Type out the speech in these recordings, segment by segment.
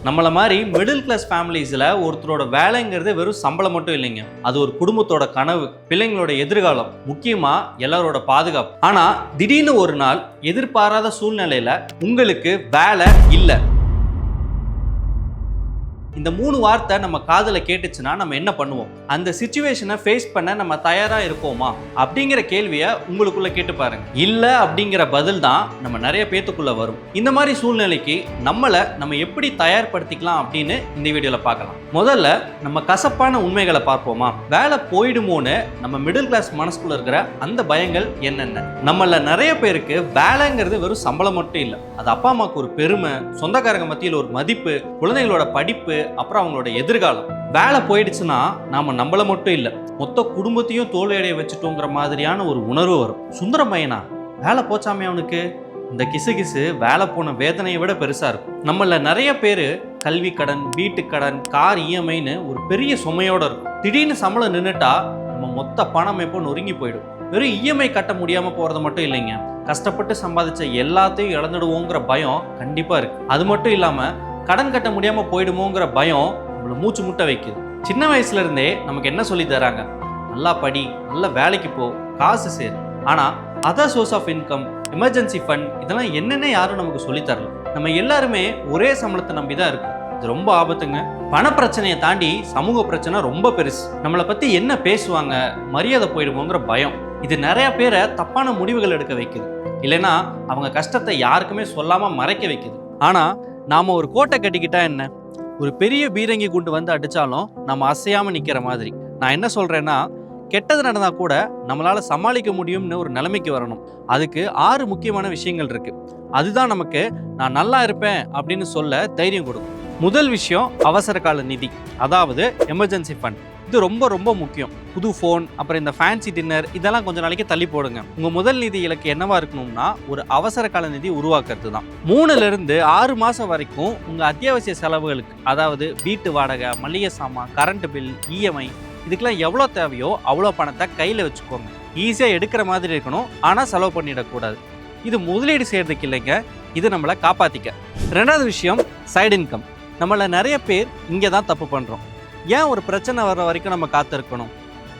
நம்மள மாதிரி middle class ஃபேமிலிஸில் ஒருத்தரோட வேலைங்கிறது வெறும் சம்பளம் மட்டும் இல்லைங்க. அது ஒரு குடும்பத்தோட கனவு, பிள்ளைங்களோட எதிர்காலம், முக்கியமாக எல்லாரோட பாதுகாப்பு. ஆனால் திடீர்னு ஒரு நாள் எதிர்பாராத சூழ்நிலையில் உங்களுக்கு வேலை இல்லை. இந்த 3 வார்த்தை நம்ம காதில் கேட்டுச்சுன்னா நம்ம என்ன பண்ணுவோம்? அந்த சிச்சுவேஷனை ஃபேஸ் பண்ண நம்ம தயாராக இருப்போமா அப்படிங்கிற கேள்வியை உங்களுக்குள்ள கேட்டு பாருங்க. இல்லை அப்படிங்கிற பதில் தான் நம்ம நிறைய பேத்துக்குள்ள வரும். இந்த மாதிரி சூழ்நிலைக்கு நம்ம எப்படி தயார்படுத்திக்கலாம் அப்படின்னு இந்த வீடியோவில் பார்க்கலாம். முதல்ல நம்ம கசப்பான உண்மைகளை பார்ப்போமா? வேலை போயிடுமோன்னு நம்ம மிடில் கிளாஸ் மனசுக்குள்ள இருக்கிற அந்த பயங்கள் என்னென்ன? நம்மள நிறைய பேருக்கு வேலைங்கிறது வெறும் சம்பளம் மட்டும் இல்லை, அது அப்பா அம்மாவுக்கு ஒரு பெருமை, சொந்தக்காரங்க மத்தியில் ஒரு மதிப்பு, குழந்தைகளோட படிப்பு, அப்புறம் அவங்களோட எதிர்காலம். வேலை போயிடுச்சுன்னா நாம நம்மள மட்டும் இல்லை, மொத்த குடும்பத்தையும் தோல்வியடைய வச்சுட்டோங்கிற மாதிரியான ஒரு உணர்வு வரும். சுந்தரம் பையனா வேலை போச்சாமே அவனுக்கு, இந்த கிசு வேலை போன வேதனையை விட பெருசா இருக்கும். நம்மள நிறைய பேர் கல்வி கடன், வீட்டு கடன், கார் இஎம்ஐன்னு ஒரு பெரிய சுமையோட இருக்கும். திடீர்னு சம்பளம் நின்றுட்டா நம்ம மொத்த பணம் எப்போ நொறுங்கி போயிடும். வெறும் இஎம்ஐ கட்ட முடியாம போறது மட்டும் இல்லைங்க, கஷ்டப்பட்டு சம்பாதிச்ச எல்லாத்தையும் இழந்துடுவோங்கிற பயம் கண்டிப்பா இருக்கு. அது மட்டும் இல்லாம கடன் கட்ட முடியாம போயிடுமோங்கிற பயம் நம்மளை மூச்சு முட்டை வைக்குது. சின்ன வயசுல இருந்தே நமக்கு என்ன சொல்லி தராங்க? நல்லா படி, நல்ல வேலைக்கு போ, காசு சேரு. ஆனா other source of income, emergency fund, இதெல்லாம் என்னென்ன யாரும் நமக்கு சொல்லி தரல. நம்ம எல்லாருமே ஒரே சம்பளத்தை நம்பி தான் இருக்கும். இது ரொம்ப ஆபத்துங்க. பண பிரச்சனையை தாண்டி சமூக பிரச்சனை ரொம்ப பெருசு. நம்மளை பத்தி என்ன பேசுவாங்க, மரியாதை போயிடுமோங்கிற பயம், இது நிறைய பேரை தப்பான முடிவுகள் எடுக்க வைக்குது. இல்லைன்னா அவங்க கஷ்டத்தை யாருக்குமே சொல்லாம மறைக்க வைக்குது. ஆனா நாம ஒரு கோட்டை கட்டிக்கிட்டா என்ன? ஒரு பெரிய பீரங்கி குண்டு வந்து அடிச்சாலும் நம்ம அசையாம நிக்கிற மாதிரி. நான் என்ன சொல்றேன்னா, கெட்டது நடந்தா கூட நம்மளால சமாளிக்க முடியும்னு ஒரு நிலைமைக்கு வரணும். அதுக்கு 6 முக்கியமான விஷயங்கள் இருக்கு. அதுதான் நமக்கு நான் நல்லா இருப்பேன் அப்படின்னு சொல்ல தைரியம் கொடுக்கும். முதல் விஷயம் அவசர கால நிதி, அதாவது எமர்ஜென்சி ஃபண்ட். இது ரொம்ப ரொம்ப முக்கியம். புது ஃபோன், அப்புறம் இந்த ஃபேன்சி டின்னர், இதெல்லாம் கொஞ்சம் நாளைக்கு தள்ளி போடுங்க. உங்க முதல் நிதி இலக்கு என்னவா இருக்கணும்னா ஒரு அவசர கால நிதி உருவாக்குறது தான். 3 இருந்து 6 மாசம் வரைக்கும் உங்க அத்தியாவசிய செலவுகளுக்கு, அதாவது வீட்டு வாடகை, மளிகை சாமான், கரண்ட் பில், இஎம்ஐ, இதுக்கெல்லாம் எவ்வளோ தேவையோ அவ்வளோ பணத்தை கையில் வச்சுக்கோங்க. ஈஸியாக எடுக்கிற மாதிரி இருக்கணும், ஆனால் செலவு பண்ணிடக்கூடாது. இது முதலீடு செய்யறதுக்கு இல்லைங்க, இது நம்மளை காப்பாற்றிக்க. 2வது விஷயம் சைடு இன்கம். நம்மள நிறைய பேர் இங்கே தான் தப்பு பண்ணுறோம். ஏன் ஒரு பிரச்சனை வர்ற வரைக்கும் நம்ம காத்திருக்கணும்?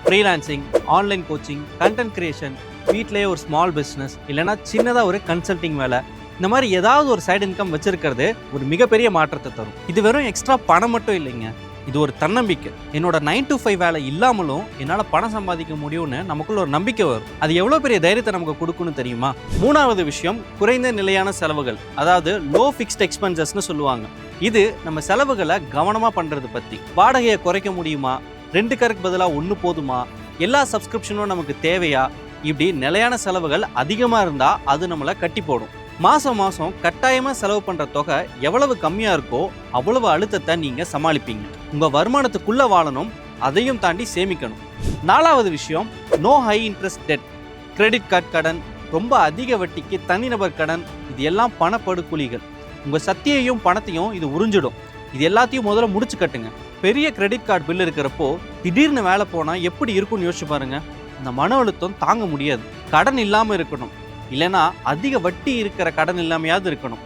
Freelancing, online coaching, content creation, வீட்டிலேயே ஒரு ஸ்மால் பிஸ்னஸ், இல்லைனா சின்னதாக ஒரு கன்சல்டிங் வேலை, இந்த மாதிரி ஏதாவது ஒரு சைடு இன்கம் வச்சிருக்கிறது ஒரு மிகப்பெரிய மாற்றத்தை தரும். இது வெறும் எக்ஸ்ட்ரா பணம் மட்டும் இல்லைங்க, இது ஒரு தன்னம்பிக்கை. என்னோட 9 to 5 வேலை இல்லாமலும் என்னால் பணம் சம்பாதிக்க முடியும்னு நமக்குள்ள ஒரு நம்பிக்கை வரும். அது எவ்வளோ பெரிய தைரியத்தை நமக்கு கொடுக்குன்னு தெரியுமா? 3வது விஷயம் குறைந்த நிலையான செலவுகள், அதாவது லோ ஃபிக்ஸ்ட் எக்ஸ்பென்சஸ்னு சொல்லுவாங்க. இது நம்ம செலவுகளை கவனமாக பண்ணுறது பற்றி. வாடகையை குறைக்க முடியுமா? 2 காருக்கு பதிலாக 1 போதுமா? எல்லா சப்ஸ்கிரிப்ஷனும் நமக்கு தேவையா? இப்படி நிலையான செலவுகள் அதிகமாக இருந்தால் அது நம்மளை கட்டி போடும். மாதம் மாதம் கட்டாயமாக செலவு பண்ணுற தொகை எவ்வளவு கம்மியாக இருக்கோ அவ்வளவு அழுத்தத்தை நீங்கள் சமாளிப்பீங்க. உங்கள் வருமானத்துக்குள்ளே வாழணும், அதையும் தாண்டி சேமிக்கணும். 4வது விஷயம் no high interest debt. Credit card கடன், ரொம்ப அதிக வட்டிக்கு தனிநபர் கடன், இது எல்லாம் பணப்படுகொலிகள். உங்கள் சக்தியையும் பணத்தையும் இது உறிஞ்சிடும். இது எல்லாத்தையும் முதல்ல முடிச்சு கட்டுங்க. பெரிய கிரெடிட் கார்டு பில் இருக்கிறப்போ திடீர்னு வேலை போனால் எப்படி இருக்கும்னு யோசிச்சு பாருங்க. இந்த மன அழுத்தம் தாங்க முடியாது. கடன் இல்லாமல் இருக்கணும், இல்லைன்னா அதிக வட்டி இருக்கிற கடன் இல்லாமையாவது இருக்கணும்.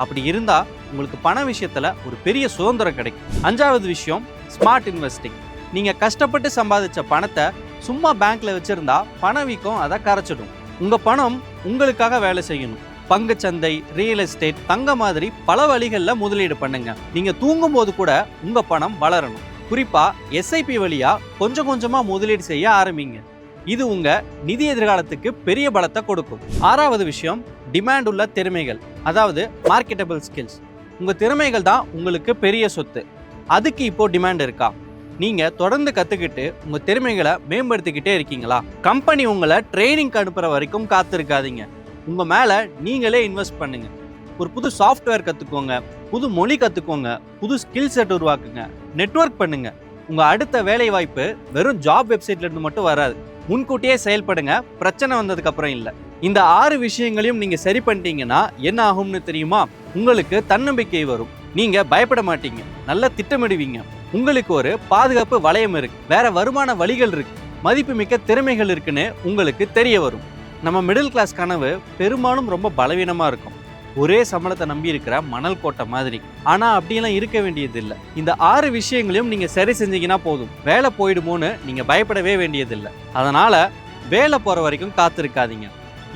அப்படி இருந்தால் உங்களுக்கு பண விஷயத்தில் ஒரு பெரிய சுதந்திரம் கிடைக்கும். 5வது விஷயம் ஸ்மார்ட் இன்வெஸ்டிங். நீங்கள் கஷ்டப்பட்டு சம்பாதிச்ச பணத்தை சும்மா பேங்க்ல வச்சுருந்தா பணவீக்கம் அதை கரைச்சிடும். உங்கள் பணம் உங்களுக்காக வேலை செய்யணும். பங்குச்சந்தை, ரியல் எஸ்டேட், தங்க மாதிரி பல வழிகளில் முதலீடு பண்ணுங்க. நீங்கள் தூங்கும் போது கூட உங்கள் பணம் வளரணும். குறிப்பாக எஸ்ஐபி வழியா கொஞ்சம் கொஞ்சமாக முதலீடு செய்ய ஆரம்பிங்க. இது உங்க நிதி எதிர்காலத்துக்கு பெரிய பலத்தை கொடுக்கும். 6வது விஷயம் டிமாண்ட் உள்ள திறமைகள், அதாவது மார்க்கெட்டபிள் ஸ்கில்ஸ். உங்க திறமைகள் தான் உங்களுக்கு பெரிய சொத்து. அதுக்கு இப்போ டிமாண்ட் இருக்கா? நீங்க தொடர்ந்து கத்துக்கிட்டு உங்க திறமைகளை மேம்படுத்திக்கிட்டே இருக்கீங்களா? கம்பெனி உங்களை ட்ரைனிங் அனுப்புற வரைக்கும் காத்திருக்காதீங்க. உங்க மேல நீங்களே இன்வெஸ்ட் பண்ணுங்க. ஒரு புது சாஃப்ட்வேர் கத்துக்கோங்க, புது மொழி கத்துக்கோங்க, புது ஸ்கில் செட் உருவாக்குங்க, நெட்வொர்க் பண்ணுங்க. உங்க அடுத்த வேலை வாய்ப்பு வெறும் ஜாப் வெப்சைட்ல இருந்து மட்டும் வராது. முன்கூட்டியே செயல்படுங்க, பிரச்சனை வந்ததுக்கு அப்புறம் இல்லை. இந்த 6 விஷயங்களையும் நீங்க சரி பண்ணிட்டீங்கன்னா என்ன ஆகும்னு தெரியுமா? உங்களுக்கு தன்னம்பிக்கை வரும், நீங்க பயப்பட மாட்டீங்க, நல்லா திட்டமிடுவீங்க, உங்களுக்கு ஒரு பாதுகாப்பு வளையம் இருக்கு, வேற வருமான வழிகள் இருக்கு, மதிப்புமிக்க திறமைகள் இருக்குன்னு உங்களுக்கு தெரிய வரும். நம்ம மிடில் கிளாஸ் கனவு பெரும்பாலும் ரொம்ப பலவீனமாக இருக்கும். ஒரே சம்பளத்தை நம்பி இருக்கிற மணல் கோட்டை மாதிரி. ஆனா அப்படியெல்லாம் இருக்க வேண்டியது இல்லை. இந்த 6 விஷயங்களையும் நீங்க சரி செஞ்சீங்கன்னா போதும், வேலை போயிடுமோன்னு நீங்க பயப்படவே வேண்டியதில்லை. அதனால வேலை போற வரைக்கும் காத்திருக்காதீங்க,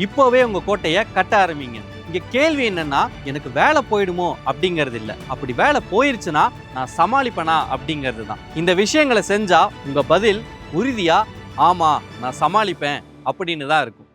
இப்போவே உங்க கோட்டையை கட்ட ஆரம்பிங்க. இங்க கேள்வி என்னன்னா, எனக்கு வேலை போயிடுமோ அப்படிங்கிறது இல்லை, அப்படி வேலை போயிருச்சுன்னா நான் சமாளிப்பேனா அப்படிங்கிறது தான். இந்த விஷயங்களை செஞ்சா உங்க பதில் உறுதியா ஆமா நான் சமாளிப்பேன் அப்படின்னு தான் இருக்கும்.